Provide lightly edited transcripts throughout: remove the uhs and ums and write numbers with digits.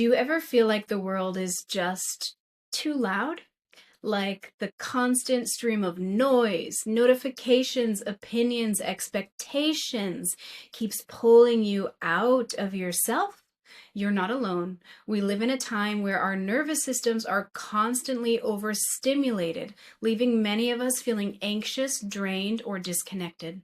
Do you ever feel like the world is just too loud? Like the constant stream of noise, notifications, opinions, expectations keeps pulling you out of yourself? You're not alone. We live in a time where our nervous systems are constantly overstimulated, leaving many of us feeling anxious, drained, or disconnected.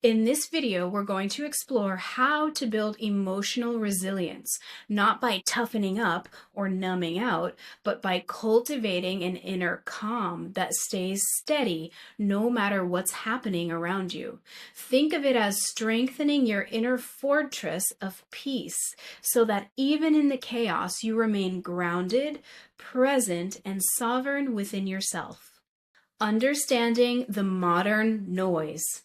In this video, we're going to explore how to build emotional resilience, not by toughening up or numbing out, but by cultivating an inner calm that stays steady no matter what's happening around you. Think of it as strengthening your inner fortress of peace so that even in the chaos, you remain grounded, present, and sovereign within yourself. Understanding the modern noise.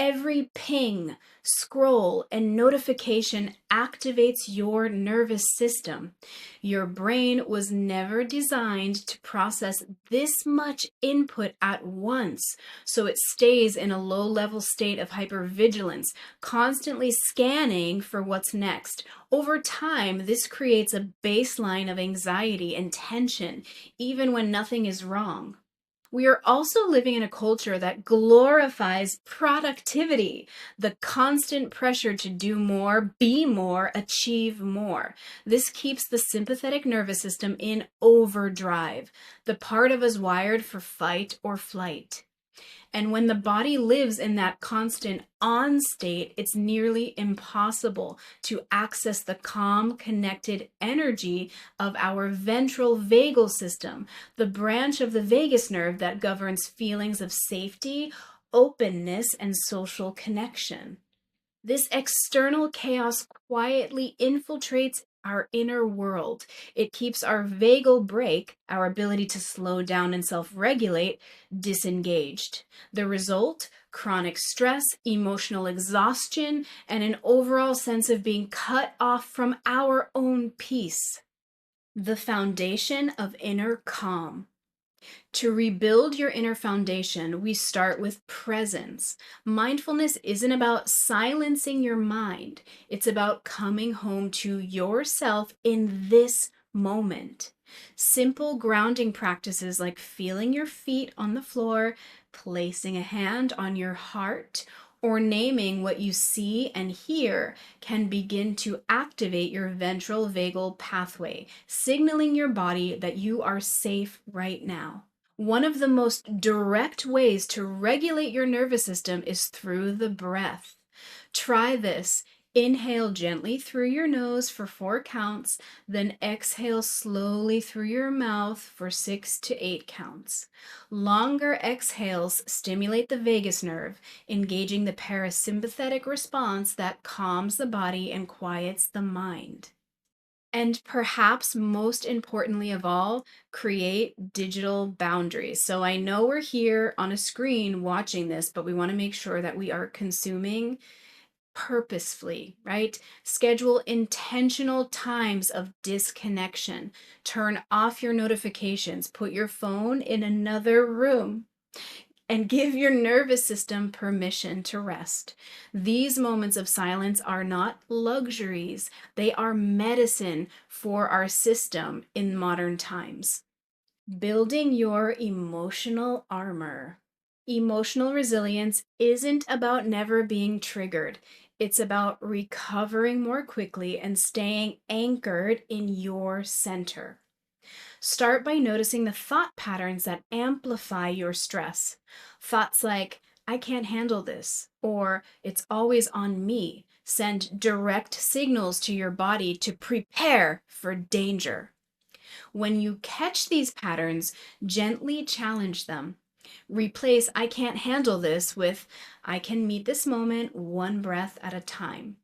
Every ping, scroll, and notification activates your nervous system. Your brain was never designed to process this much input at once, so it stays in a low-level state of hypervigilance, constantly scanning for what's next. Over time, this creates a baseline of anxiety and tension, even when nothing is wrong. We are also living in a culture that glorifies productivity, the constant pressure to do more, be more, achieve more. This keeps the sympathetic nervous system in overdrive, the part of us wired for fight or flight. And when the body lives in that constant on state, it's nearly impossible to access the calm, connected energy of our ventral vagal system, the branch of the vagus nerve that governs feelings of safety, openness, and social connection. This external chaos quietly infiltrates our inner world. It keeps our vagal brake, our ability to slow down and self-regulate, disengaged. The result? Chronic stress, emotional exhaustion, and an overall sense of being cut off from our own peace. The foundation of inner calm. To rebuild your inner foundation, we start with presence. Mindfulness isn't about silencing your mind. It's about coming home to yourself in this moment. Simple grounding practices like feeling your feet on the floor, placing a hand on your heart, or naming what you see and hear can begin to activate your ventral vagal pathway, signaling your body that you are safe right now. One of the most direct ways to regulate your nervous system is through the breath. Try this. Inhale gently through your nose for 4 counts, then exhale slowly through your mouth for 6 to 8 counts. Longer exhales stimulate the vagus nerve, engaging the parasympathetic response that calms the body and quiets the mind. And perhaps most importantly of all, create digital boundaries. So I know we're here on a screen watching this, but we want to make sure that we are consuming purposefully, right? Schedule intentional times of disconnection. Turn off your notifications. Put your phone in another room. And give your nervous system permission to rest. These moments of silence are not luxuries. They are medicine for our system in modern times. Building your emotional armor. Emotional resilience isn't about never being triggered. It's about recovering more quickly and staying anchored in your center. Start by noticing the thought patterns that amplify your stress. Thoughts like, I can't handle this, or it's always on me, send direct signals to your body to prepare for danger. When you catch these patterns, gently challenge them. Replace I can't handle this with I can meet this moment one breath at a time.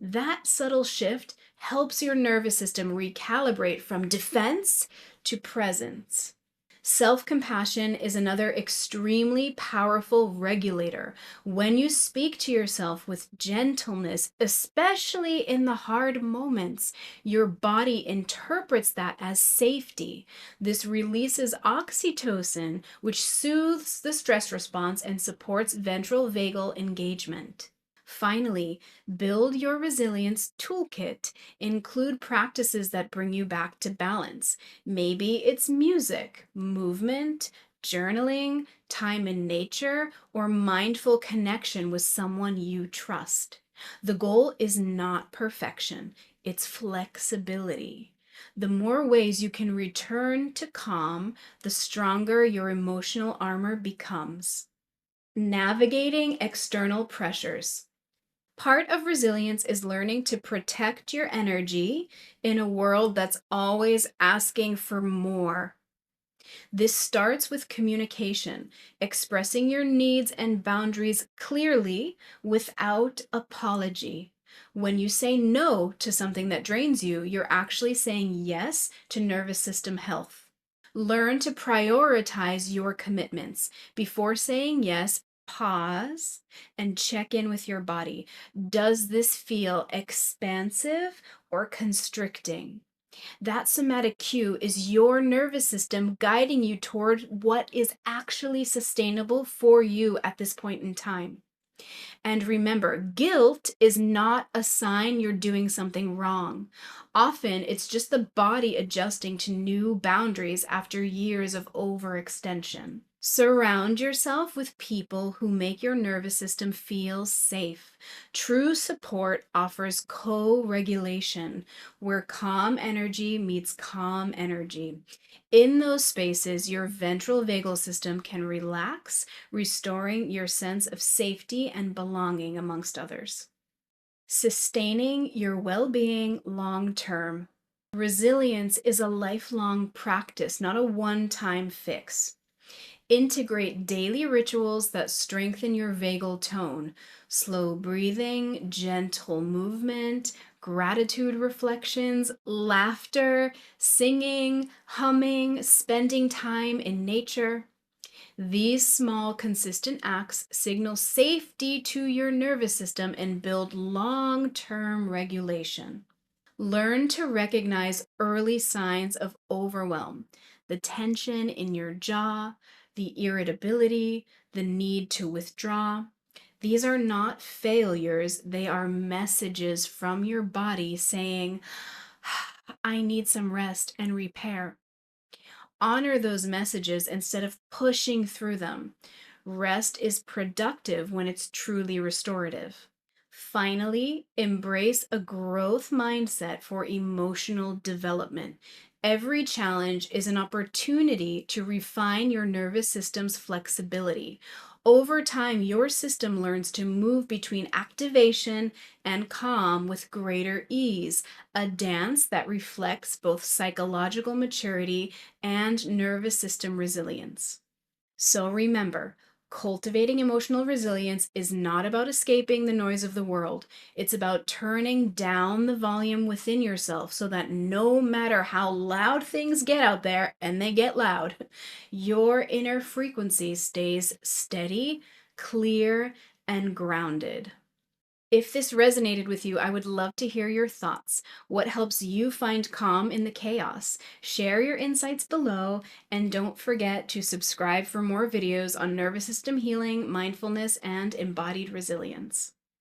That subtle shift helps your nervous system recalibrate from defense to presence. Self-compassion is another extremely powerful regulator. When you speak to yourself with gentleness, especially in the hard moments, your body interprets that as safety. This releases oxytocin, which soothes the stress response and supports ventral vagal engagement. Finally, build your resilience toolkit. Include practices that bring you back to balance. Maybe it's music, movement, journaling, time in nature, or mindful connection with someone you trust. The goal is not perfection, it's flexibility. The more ways you can return to calm, the stronger your emotional armor becomes. Navigating external pressures. Part of resilience is learning to protect your energy in a world that's always asking for more. This starts with communication, expressing your needs and boundaries clearly without apology. When you say no to something that drains you, you're actually saying yes to nervous system health. Learn to prioritize your commitments. Before saying yes, pause and check in with your body. Does this feel expansive or constricting? That somatic cue is your nervous system guiding you toward what is actually sustainable for you at this point in time. And remember, guilt is not a sign you're doing something wrong. Often, it's just the body adjusting to new boundaries after years of overextension. Surround yourself with people who make your nervous system feel safe. True support offers co-regulation, where calm energy meets calm energy. In those spaces, your ventral vagal system can relax, restoring your sense of safety and belonging amongst others. Sustaining your well-being long-term. Resilience is a lifelong practice, not a one-time fix. Integrate daily rituals that strengthen your vagal tone. Slow breathing, gentle movement, gratitude reflections, laughter, singing, humming, spending time in nature. These small, consistent acts signal safety to your nervous system and build long-term regulation. Learn to recognize early signs of overwhelm, the tension in your jaw, the irritability, the need to withdraw. These are not failures, they are messages from your body saying, I need some rest and repair. Honor those messages instead of pushing through them. Rest is productive when it's truly restorative. Finally, embrace a growth mindset for emotional development. Every challenge is an opportunity to refine your nervous system's flexibility. Over time, your system learns to move between activation and calm with greater ease, a dance that reflects both psychological maturity and nervous system resilience. So remember, cultivating emotional resilience is not about escaping the noise of the world. It's about turning down the volume within yourself so that no matter how loud things get out there, and they get loud, your inner frequency stays steady, clear, and grounded. If this resonated with you, I would love to hear your thoughts. What helps you find calm in the chaos? Share your insights below, and don't forget to subscribe for more videos on nervous system healing, mindfulness, and embodied resilience.